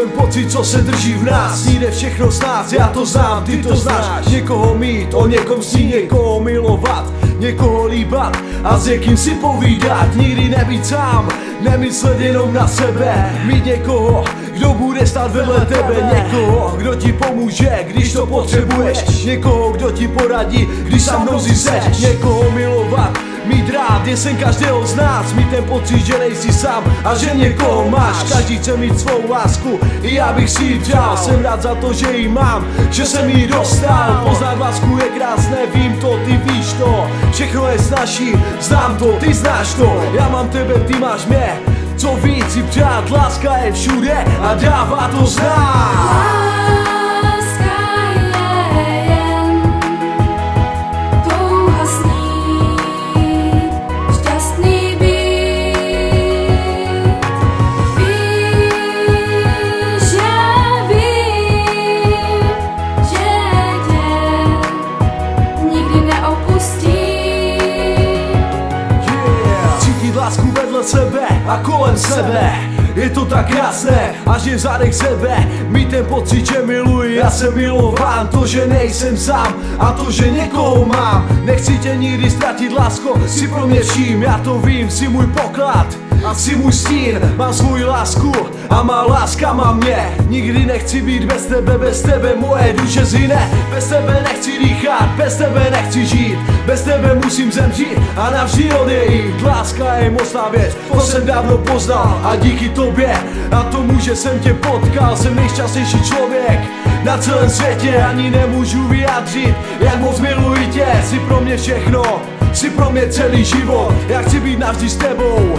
ten pocit, co se drží v nás. Jde všechno z nás, já to znám, ty to znáš. Někoho mít, o někom snít, někoho milovat, někoho líbat a s někým si povídat. Nikdy nebýt sám, nemyslet jenom na sebe. Mít někoho, kdo bude stát vedle tebe. Někoho, kdo ti pomůže, když to potřebuješ. Někoho, kdo ti poradí, když sám mnozí seš. Někoho milovat, mít rád je sen každého z nás. Mít ten pocit, že nejsi sám a že někoho máš. Každý chce mít svou lásku, i já bych si ji přál. Jsem rád za to, že ji mám, že jsem ji dostal. Poznat lásku je krásné, vím to, ty víš to. Všechno je snaží, znám to, ty znáš to. Já mám tebe, ty máš mě. Co víc si přát, láska je všude a dává to znát. Lásku vedle sebe a kolem sebe. Je to tak krásné, až je zadek sebe. Mít ten pocit, že miluji, já jsem milován. To, že nejsem sám a to, že někoho mám. Nechci tě nikdy ztratit, lásko, si pro mě vším. Já to vím, jsi můj poklad a jsi můj stín. Mám svou lásku a má láska má mě. Nikdy nechci být bez tebe moje duše zhyne. Bez tebe nechci dýchat, bez tebe nechci žít. Bez tebe musím zemřít a navždy odejít. Láska je mocná věc, to jsem dávno poznal. A díky tobě a tomu, že jsem tě potkal, jsem nejšťastnější člověk na celém světě. Ani nemůžu vyjádřit, jak moc miluji tě. Jsi pro mě všechno, jsi pro mě celý život. Já chci být navždy s tebou,